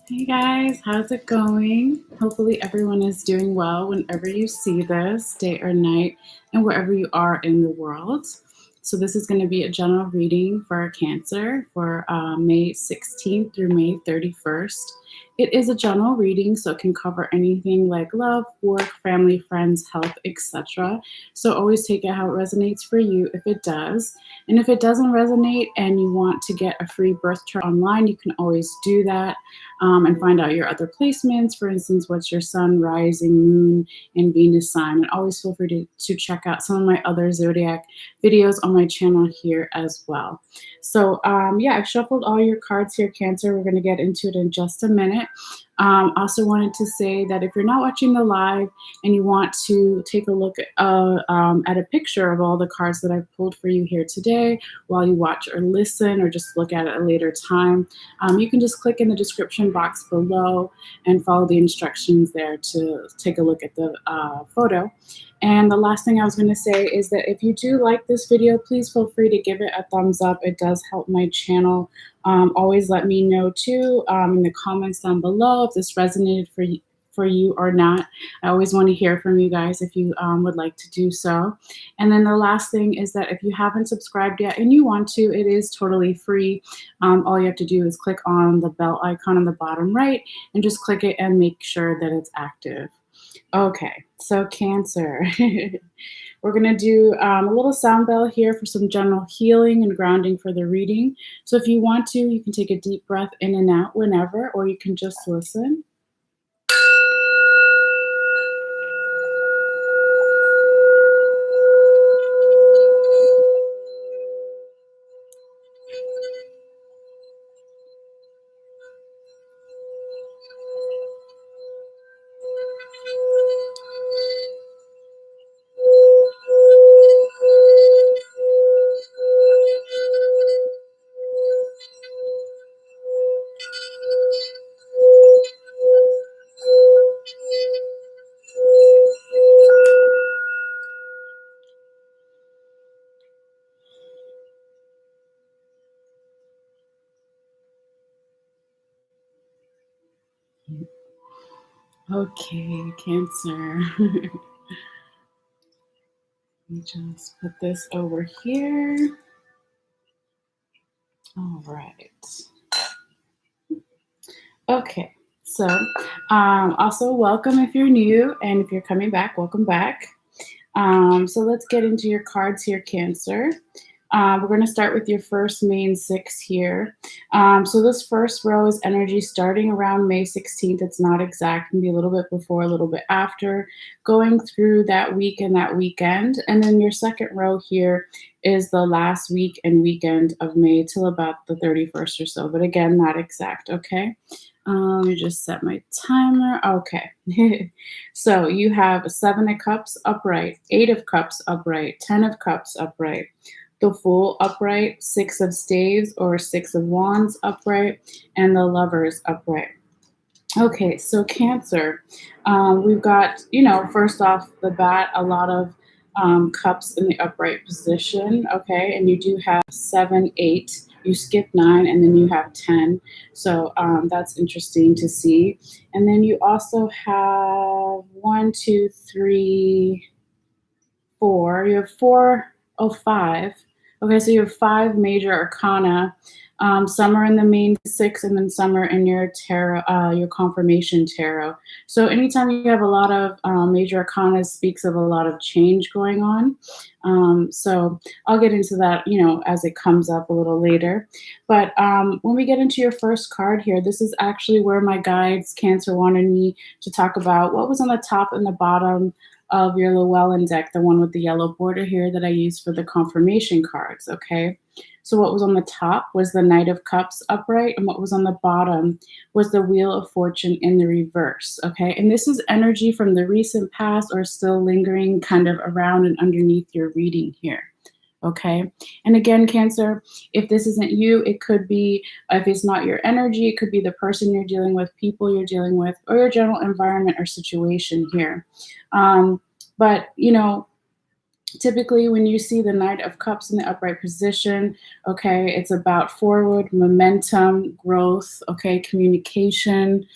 Hey guys, how's it going? Hopefully everyone is doing well whenever you see this, day or night, and wherever you are in the world. So this is going to be a general reading for Cancer for May 16th through May 31st. It is a general reading, so it can cover anything like love, work, family, friends, health, etc. So always take it how it resonates for you if it does. And if it doesn't resonate and you want to get a free birth chart online, you can always do that. And find out your other placements. For instance, what's your sun, rising, moon, and Venus sign. And always feel free to check out some of my other zodiac videos on my channel here as well. So yeah, I've shuffled all your cards here, Cancer. We're going to get into it in just a minute. Also wanted to say that if you're not watching the live and you want to take a look at a picture of all the cards that I've pulled for you here today while you watch or listen or just look at it at a later time, you can just click in the description box below and follow the instructions there to take a look at the photo. And the last thing I was going to say is that if you do like this video, please feel free to give it a thumbs up. It does help my channel. Always let me know too in the comments down below if this resonated for you or not. I always want to hear from you guys if you would like to do so. And then the last thing is that if you haven't subscribed yet and you want to, it is totally free. All you have to do is click on the bell icon on the bottom right and just click it and make sure that it's active. Okay, so Cancer. We're going to do a little sound bell here for some general healing and grounding for the reading. So if you want to, you can take a deep breath in and out whenever, or you can just listen. Okay, Cancer. Let me just put this over here. All right. Okay, so also welcome if you're new, and if you're coming back, welcome back. So let's get into your cards here, Cancer. We're going to start with your first main six here. So this first row is energy starting around May 16th. It's not exact. It can be a little bit before, a little bit after, going through that week and that weekend. And then your second row here is the last week and weekend of May till about the 31st or so. But again, not exact, okay? Let me just set my timer. Okay. So you have 7 of Cups upright, 8 of Cups upright, 10 of Cups upright, the Fool upright, 6 of Staves or 6 of Wands upright, and the Lovers upright. Okay, so Cancer, we've got, first off the bat, a lot of cups in the upright position, okay, and you do have 7, 8, you skip 9, and then you have 10, so that's interesting to see. And then you also have 1, 2, 3, 4, you have 4 of 5. Okay, so you have 5 major arcana. Some are in the main 6, and then some are in your tarot, your confirmation tarot. So anytime you have a lot of major arcana, speaks of a lot of change going on. So I'll get into that, as it comes up a little later. But when we get into your first card here, this is actually where my guides, Cancer, wanted me to talk about what was on the top and the bottom of your Llewellyn deck, the one with the yellow border here that I use for the confirmation cards, okay? So what was on the top was the Knight of Cups upright, and what was on the bottom was the Wheel of Fortune in the reverse, okay? And this is energy from the recent past or still lingering kind of around and underneath your reading here, okay? And again, Cancer, if this isn't you, it could be, if it's not your energy, it could be the person you're dealing with, people you're dealing with, or your general environment or situation here. But, Typically, when you see the Knight of Cups in the upright position, okay, it's about forward momentum, growth, okay, communication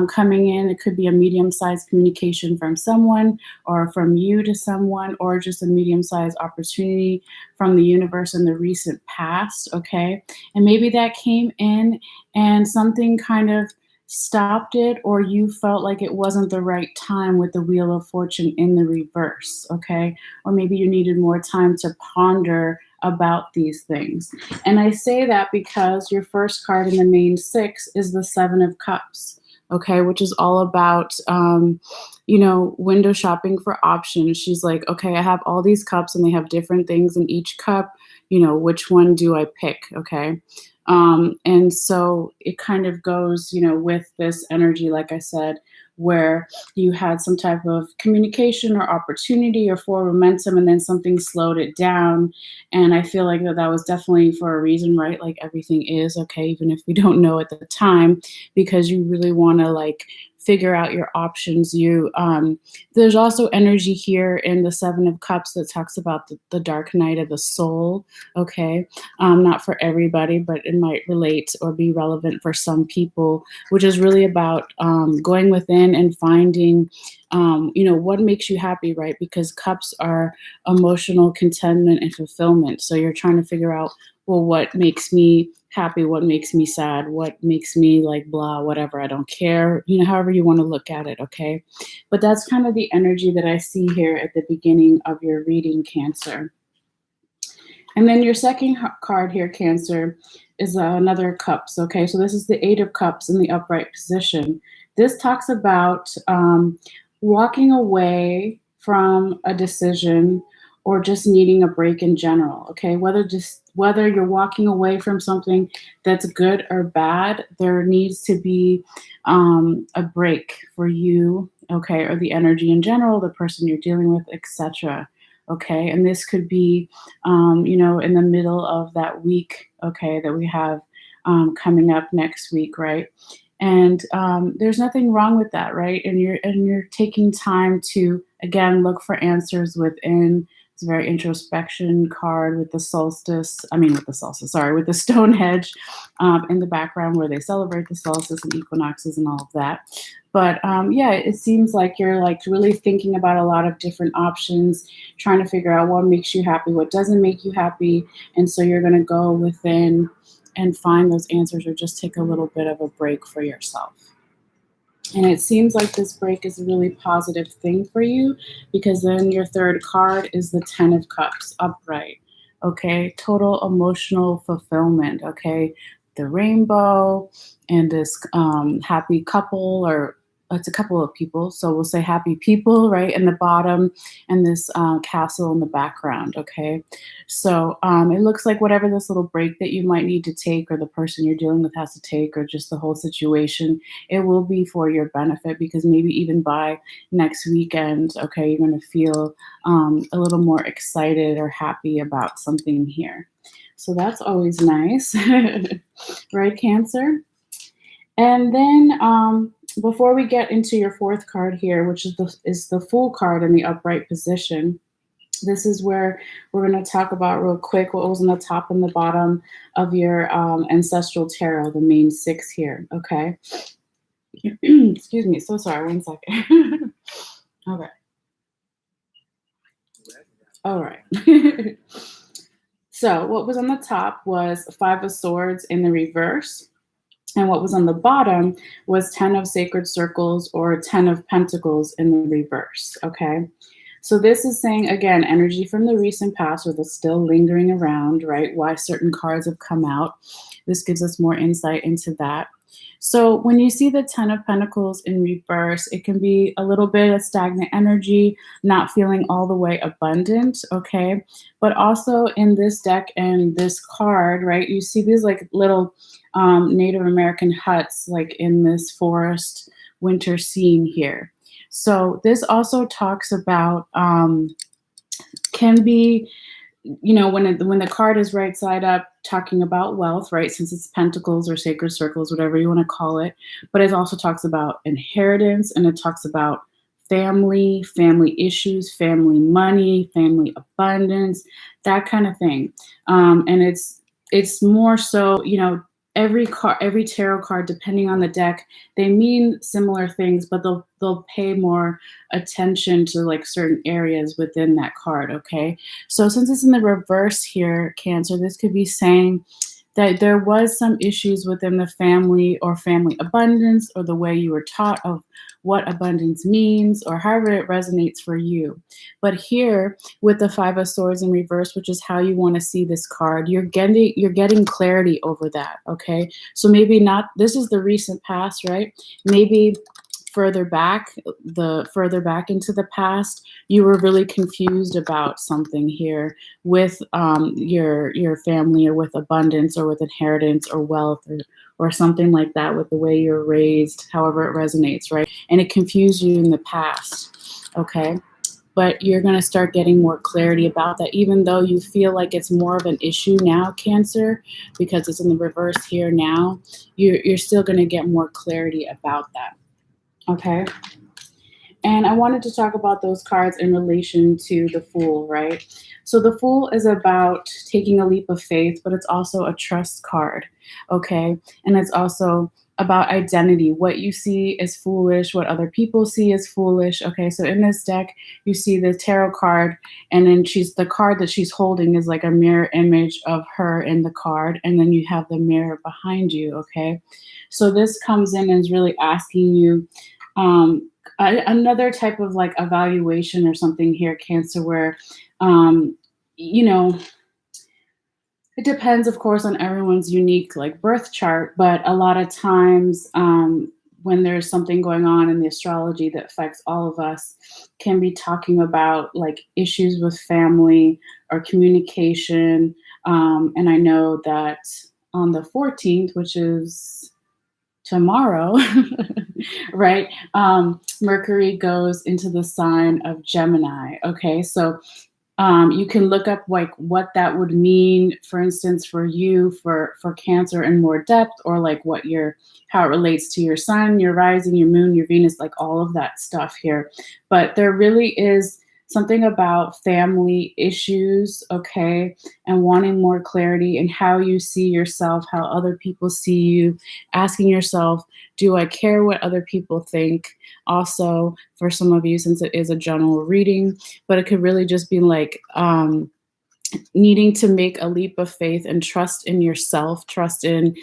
coming in. It could be a medium-sized communication from someone or from you to someone, or just a medium-sized opportunity from the universe in the recent past, okay? And maybe that came in and something kind of stopped it, or you felt like it wasn't the right time with the Wheel of Fortune in the reverse, okay? Or maybe you needed more time to ponder about these things. And I say that because your first card in the main six is the Seven of Cups, okay, which is all about, window shopping for options. She's like, okay, I have all these cups and they have different things in each cup. Which one do I pick? Okay. And so it kind of goes, with this energy, like I said, where you had some type of communication or opportunity or forward momentum, and then something slowed it down. And I feel like that was definitely for a reason, right? Like everything is okay, even if we don't know at the time, because you really want to like figure out your options. There's also energy here in the Seven of Cups that talks about the dark night of the soul. Okay. Not for everybody, but it might relate or be relevant for some people, which is really about going within and finding, what makes you happy, right? Because cups are emotional contentment and fulfillment. So you're trying to figure out, well, what makes me happy? What makes me sad? What makes me like blah, whatever? I don't care, however you want to look at it. Okay. But that's kind of the energy that I see here at the beginning of your reading, Cancer. And then your second card here, Cancer, is another cups. Okay, so this is the Eight of Cups in the upright position. This talks about walking away from a decision or just needing a break in general. Okay, whether you're walking away from something that's good or bad, there needs to be a break for you. Okay, or the energy in general, the person you're dealing with, etc. Okay, and this could be in the middle of that week, okay, that we have coming up next week, right? And there's nothing wrong with that, right? And you're taking time to again look for answers within. It's a very introspection card with the with the stone hedge in the background where they celebrate the solstice and equinoxes and all of that. But it seems like you're like really thinking about a lot of different options, trying to figure out what makes you happy, what doesn't make you happy. And so you're going to go within and find those answers, or just take a little bit of a break for yourself. And it seems like this break is a really positive thing for you, because then your third card is the Ten of Cups upright. Okay, total emotional fulfillment. Okay, the rainbow and this happy couple, or it's a couple of people, so we'll say happy people, right, in the bottom, and this castle in the background. Okay, so it looks like whatever this little break that you might need to take, or the person you're dealing with has to take, or just the whole situation, it will be for your benefit, because maybe even by next weekend, okay, you're going to feel a little more excited or happy about something here. So that's always nice, right, Cancer? And then before we get into your fourth card here, which is the Fool card in the upright position, this is where we're going to talk about real quick what was on the top and the bottom of your ancestral tarot, the main six here. Okay. Excuse me. So sorry. 1 second. Okay. All right. So what was on the top was Five of Swords in the reverse. And what was on the bottom was 10 of Sacred Circles, or 10 of Pentacles in the reverse, okay? So this is saying, again, energy from the recent past, or that's still lingering around, right? Why certain cards have come out. This gives us more insight into that. So when you see the 10 of Pentacles in reverse, it can be a little bit of stagnant energy, not feeling all the way abundant, okay? But also in this deck and this card, right, you see these like little Native American huts like in this forest winter scene here. So this also talks about can be, when the card is right side up, talking about wealth, right, since it's pentacles or sacred circles, whatever you want to call it. But it also talks about inheritance, and it talks about family issues, family money, family abundance, that kind of thing. And it's more so, every tarot card, depending on the deck, they mean similar things, but they'll pay more attention to like certain areas within that card. Okay, so since it's in the reverse here, Cancer, this could be saying that there was some issues within the family or family abundance, or the way you were taught of what abundance means, or however it resonates for you. But here with the Five of Swords in reverse, which is how you want to see this card, you're getting clarity over that. Okay, so maybe not, this is the recent past, right? Maybe further back into the past, you were really confused about something here with your family, or with abundance, or with inheritance, or wealth, or something like that, with the way you're raised, however it resonates, right? And it confused you in the past. Okay, but you're going to start getting more clarity about that, even though you feel like it's more of an issue now, Cancer, because it's in the reverse here now. You're still going to get more clarity about that. Okay. And I wanted to talk about those cards in relation to the Fool, right? So the Fool is about taking a leap of faith, but it's also a trust card. Okay. And it's also about identity. What you see is foolish, what other people see is foolish. Okay. So in this deck, you see the tarot card, and then the card that she's holding is like a mirror image of her in the card. And then you have the mirror behind you. Okay. So this comes in and is really asking you, another type of like evaluation or something here, Cancer, where you know it depends, of course, on everyone's unique like birth chart, but a lot of times when there's something going on in the astrology that affects all of us, can be talking about like issues with family or communication. And I know that on the 14th, which is tomorrow, right? Mercury goes into the sign of Gemini. Okay, so you can look up like what that would mean, for instance, for you, for Cancer in more depth, or like how it relates to your sun, your rising, your moon, your Venus, like all of that stuff here. But there really is something about family issues, okay, and wanting more clarity in how you see yourself, how other people see you, asking yourself, do I care what other people think? Also, for some of you, since it is a general reading, but it could really just be like needing to make a leap of faith and trust in yourself, trust in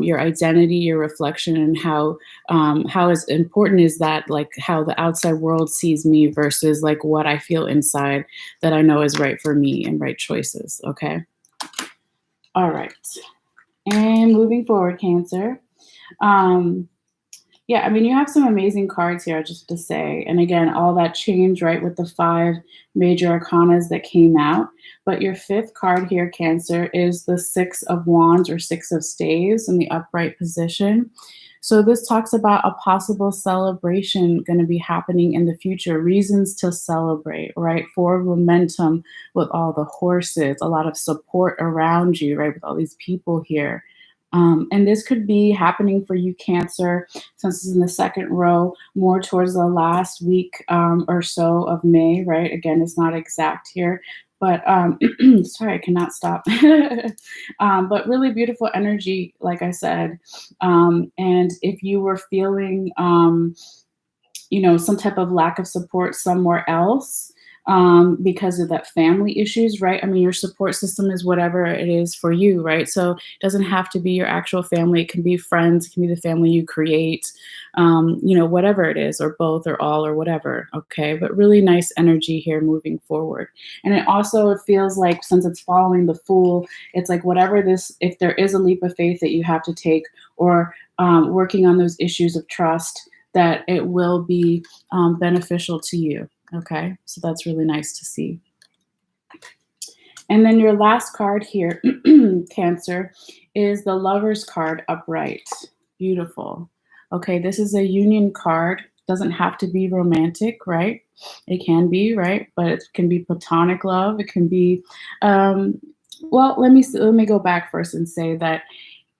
your identity, your reflection, and how as important is that, like how the outside world sees me versus like what I feel inside that I know is right for me and right choices. Okay. All right. And moving forward, Cancer. Yeah, I mean, you have some amazing cards here, just to say. And again, all that changed, right, with the 5 major arcanas that came out. But your 5th card here, Cancer, is the 6 of Wands, or 6 of Staves in the upright position. So this talks about a possible celebration going to be happening in the future, reasons to celebrate, right? Forward momentum with all the horses, a lot of support around you, right, with all these people here. And this could be happening for you, Cancer, since it's in the second row, more towards the last week or so of May, right? Again, it's not exact here, but sorry, I cannot stop. But really beautiful energy, like I said. And if you were feeling, some type of lack of support somewhere else, because of that family issues, right? I mean, your support system is whatever it is for you, right? So it doesn't have to be your actual family. It can be friends, it can be the family you create, whatever it is, or both, or all, or whatever. Okay, but really nice energy here moving forward. And it feels like, since it's following the Fool, it's like whatever this, if there is a leap of faith that you have to take, or working on those issues of trust, that it will be beneficial to you. Okay, so that's really nice to see. And then your last card here, Cancer, is the Lover's card upright. Beautiful. Okay, this is a union card. Doesn't have to be romantic, right? It can be, right? But it can be platonic love. It can be, well, let me go back first and say that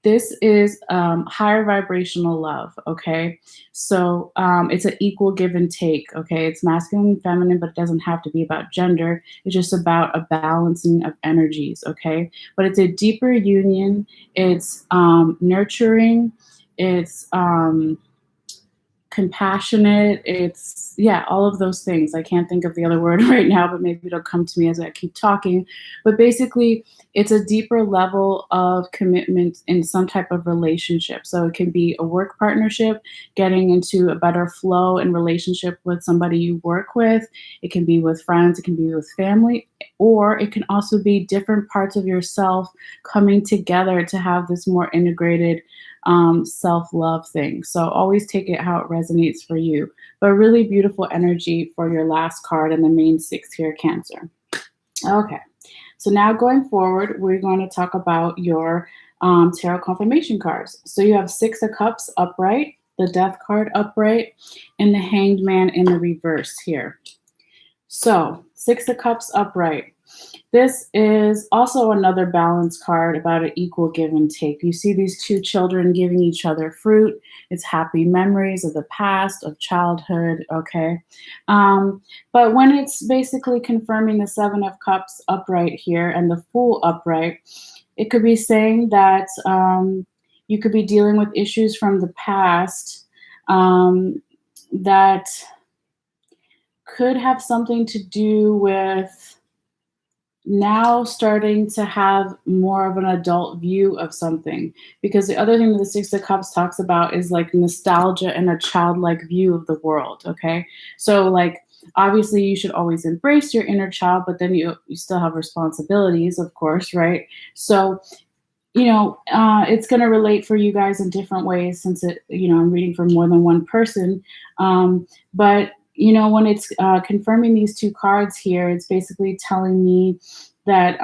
This is higher vibrational love, okay? So it's an equal give and take, okay? It's masculine and feminine, but it doesn't have to be about gender. It's just about a balancing of energies, okay? But it's a deeper union. It's nurturing. It's compassionate. It's, yeah, all of those things. I can't think of the other word right now, but maybe it'll come to me as I keep talking. But basically, it's a deeper level of commitment in some type of relationship. So it can be a work partnership, getting into a better flow and relationship with somebody you work with. It can be with friends, it can be with family, or it can also be different parts of yourself coming together to have this more integrated self-love thing. So always take it how it resonates for you. But really beautiful energy for your last card and the main 6 here, Cancer. Okay. So now going forward, we're going to talk about your tarot confirmation cards. So you have 6 of Cups upright, the Death card upright, and the Hanged Man in the reverse here. So 6 of Cups upright. This is also another balance card about an equal give and take. You see these 2 children giving each other fruit. It's happy memories of the past, of childhood, okay? But when it's basically confirming the 7 of Cups upright here and the Fool upright, it could be saying that you could be dealing with issues from the past that could have something to do with now starting to have more of an adult view of something. Because the other thing that the 6 of Cups talks about is like nostalgia and a childlike view of the world, okay? So like obviously you should always embrace your inner child, but then you still have responsibilities, of course, right? So it's going to relate for you guys in different ways since I'm reading for more than one person. But when it's confirming these 2 cards here, it's basically telling me that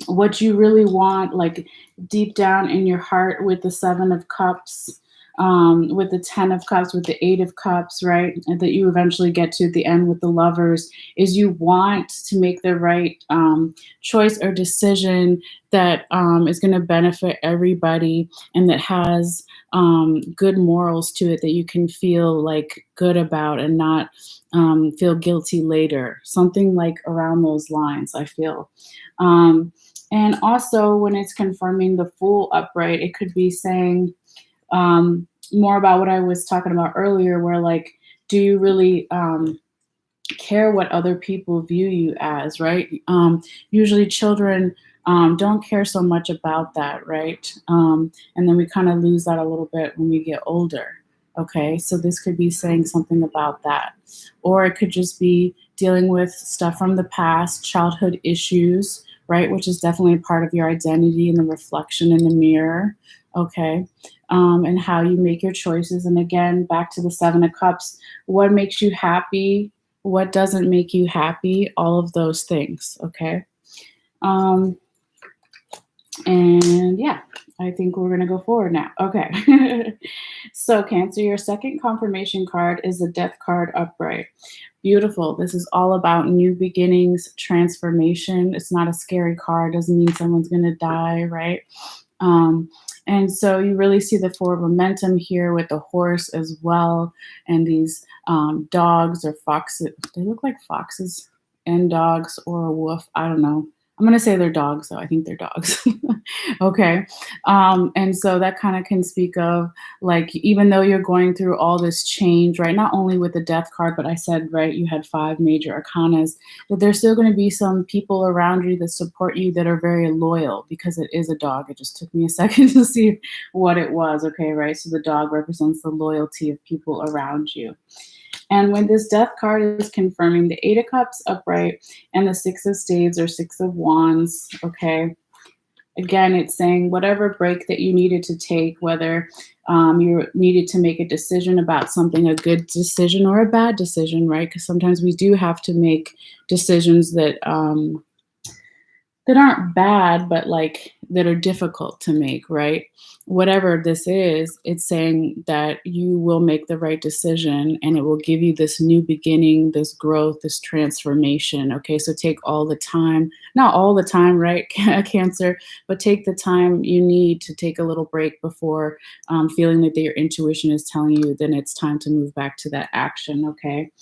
what you really want, like deep down in your heart with the 7 of Cups, with the 10 of Cups, with the 8 of Cups, right? And that you eventually get to at the end with the Lovers, is you want to make the right choice or decision that is going to benefit everybody and that has good morals to it that you can feel like good about and not feel guilty later. Something like around those lines, I feel. And also when it's confirming the Fool upright, it could be saying more about what I was talking about earlier, where like, do you really care what other people view you as, right? Usually children don't care so much about that, right? And then we kind of lose that a little bit when we get older. Okay, so this could be saying something about that. Or it could just be dealing with stuff from the past, childhood issues, right? Which is definitely a part of your identity and the reflection in the mirror. Okay. And how you make your choices. And again, back to the 7 of Cups, what makes you happy? What doesn't make you happy? All of those things. Okay. And yeah, I think we're going to go forward now. Okay. So Cancer, your second confirmation card is the Death card upright. Beautiful. This is all about new beginnings, transformation. It's not a scary card. Doesn't mean someone's going to die, right? And so you really see the forward momentum here with the horse as well. And these dogs or foxes, they look like foxes and dogs or a wolf. I don't know. I'm going to say they're dogs, though. I think they're dogs. Okay. And so that kind of can speak of, like, even though you're going through all this change, right, not only with the Death card, but I said, right, you had 5 major arcanas, but there's still going to be some people around you that support you that are very loyal, because it is a dog. It just took me a second to see what it was. Okay, right? So the dog represents the loyalty of people around you. And when this Death card is confirming the 8 of Cups upright and the 6 of Spades or 6 of Wands, okay, again, it's saying whatever break that you needed to take, whether you needed to make a decision about something, a good decision or a bad decision, right? Because sometimes we do have to make decisions that that aren't bad, but like that are difficult to make, right? Whatever this is, it's saying that you will make the right decision and it will give you this new beginning, this growth, this transformation. Okay, so take all the time, not all the time, right? Cancer, but take the time you need to take a little break before feeling that your intuition is telling you, then it's time to move back to that action. Okay.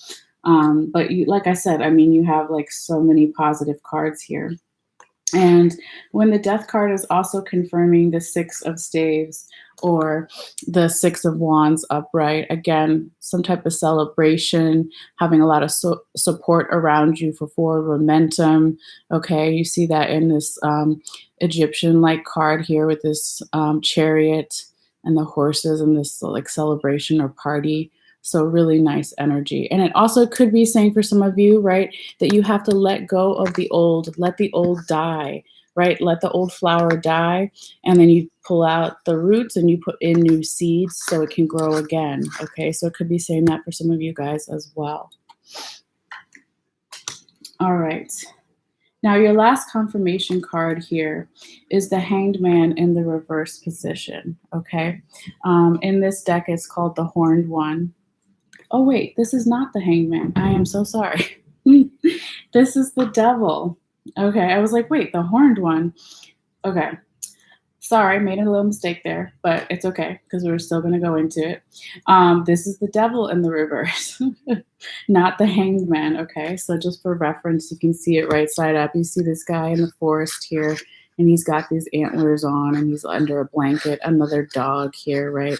But you, like I said, I mean, you have like so many positive cards here. And when the death card is also confirming the six of staves or the six of wands upright, again, some type of celebration, having a lot of support around you for forward momentum. Okay, you see that in this Egyptian like card here with this chariot and the horses and this like celebration or party. So really nice energy. And it also could be saying for some of you, right, that you have to let go of the old, let the old die, right? Let the old flower die, and then you pull out the roots and you put in new seeds so it can grow again. Okay, so it could be saying that for some of you guys as well. All right. Now, your last confirmation card here is the Hanged Man in the reverse position. Okay. In this deck, it's called the Horned One. Oh, wait, this is not the Hanged Man. I am so sorry. This is the Devil. Okay, I was like, wait, the Horned One. Okay, sorry, made a little mistake there, but it's okay because we're still going to go into it. This is the Devil in the reverse, not the Hanged Man. Okay, so just for reference, you can see it right side up. You see this guy in the forest here, and he's got these antlers on, and he's under a blanket. Another dog here, right?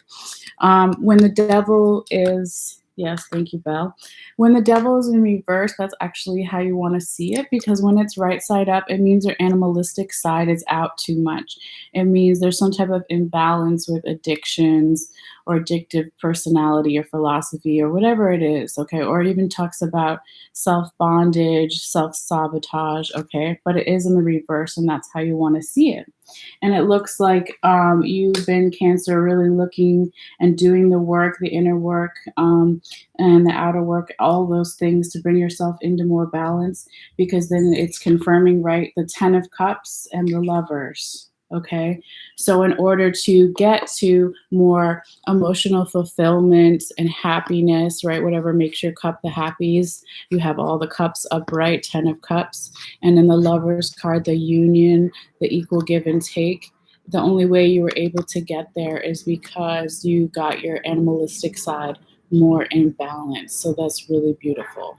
When the Devil is... Yes, thank you, Belle. When the Devil is in reverse, that's actually how you want to see it, because when it's right side up, it means your animalistic side is out too much. It means there's some type of imbalance with addictions or addictive personality or philosophy or whatever it is, okay? Or it even talks about self-bondage, self-sabotage, okay? But it is in the reverse, and that's how you want to see it. And it looks like you've been, Cancer, really looking and doing the work, the inner work and the outer work, all those things to bring yourself into more balance, because then it's confirming, right, the 10 of Cups and the Lovers. Okay, so in order to get to more emotional fulfillment and happiness, right, whatever makes your cup the happies, you have all the cups upright, 10 of Cups, and then the Lovers card, the union, the equal give and take. The only way you were able to get there is because you got your animalistic side more in balance. So that's really beautiful.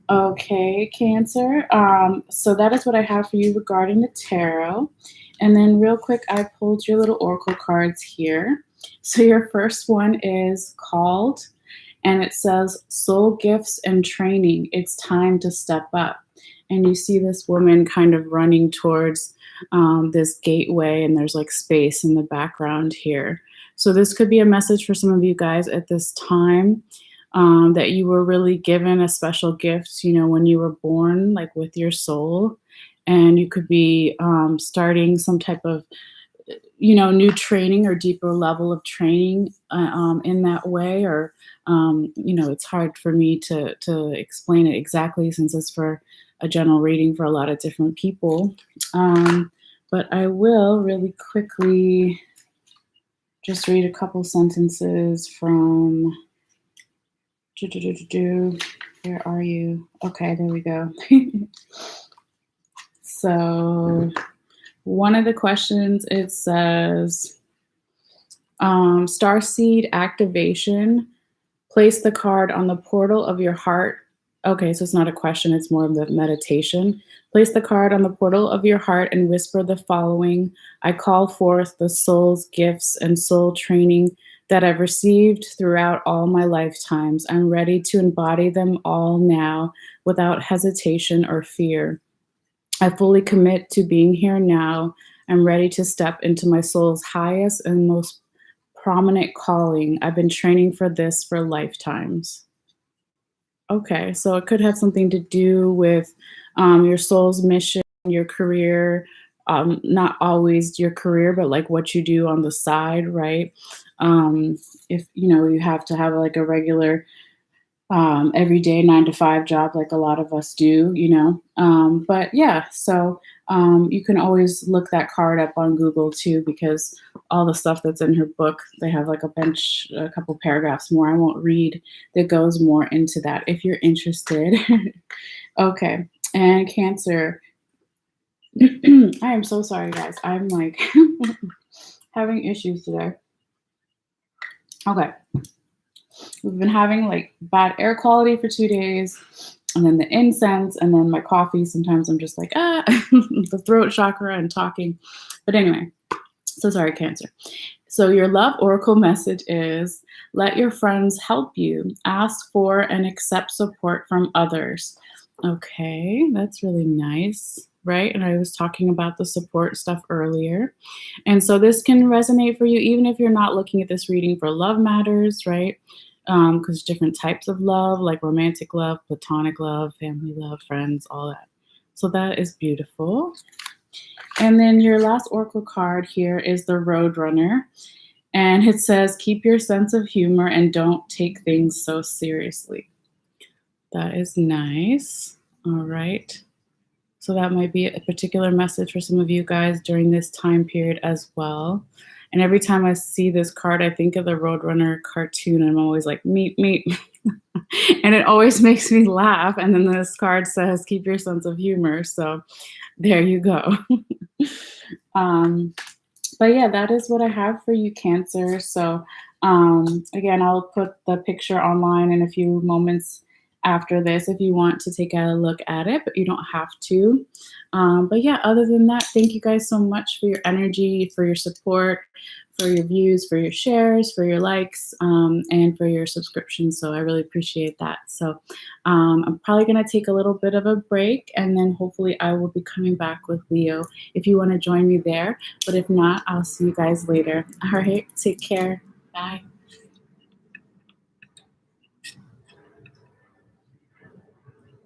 Okay, Cancer. So that is what I have for you regarding the tarot. And then real quick, I pulled your little oracle cards here. So your first one is called, and it says soul gifts and training. It's time to step up. And you see this woman kind of running towards this gateway, and there's like space in the background here. So this could be a message for some of you guys at this time. That you were really given a special gift, you know, when you were born, like with your soul, and you could be starting some type of, you know, new training or deeper level of training in that way, or you know, it's hard for me to explain it exactly since it's for a general reading for a lot of different people, but I will really quickly just read a couple sentences from... Where are you? Okay, there we go. So one of the questions, it says, Starseed activation, place the card on the portal of your heart. Okay, so it's not a question, it's more of the meditation. Place the card on the portal of your heart and whisper the following: I call forth the soul's gifts and soul training that I've received throughout all my lifetimes. I'm ready to embody them all now without hesitation or fear. I fully commit to being here now. I'm ready to step into my soul's highest and most prominent calling. I've been training for this for lifetimes. Okay, so it could have something to do with your soul's mission, your career, not always your career, but like what you do on the side, right? If you know, you have to have like a regular everyday 9 to 5 job like a lot of us do, you know. But yeah, so you can always look that card up on Google too, because all the stuff that's in her book, they have like a couple paragraphs more. I won't read that goes more into that if you're interested. Okay, and Cancer. I am so sorry, guys. I'm like having issues today. Okay. We've been having like bad air quality for 2 days, and then the incense, and then my coffee. Sometimes I'm just like, the throat chakra and talking. But anyway, so sorry, Cancer. So your love oracle message is let your friends help you. Ask for and accept support from others. Okay, that's really nice, right? And I was talking about the support stuff earlier. And so this can resonate for you even if you're not looking at this reading for love matters, right? Because different types of love, like romantic love, platonic love, family love, friends, all that. So that is beautiful. And then your last oracle card here is the Roadrunner. And it says, keep your sense of humor and don't take things so seriously. That is nice. All right. So that might be a particular message for some of you guys during this time period as well. And every time I see this card, I think of the Roadrunner cartoon. I'm always like, meet, meet. And it always makes me laugh. And then this card says, keep your sense of humor. So there you go. But yeah, that is what I have for you, Cancer. So again, I'll put the picture online in a few moments after this if you want to take a look at it, but you don't have to. But yeah, other than that, thank you guys so much for your energy, for your support, for your views, for your shares, for your likes, and for your subscriptions. So I really appreciate that. So I'm probably going to take a little bit of a break, and then hopefully I will be coming back with Leo if you want to join me there. But if not, I'll see you guys later. All right, take care. Bye.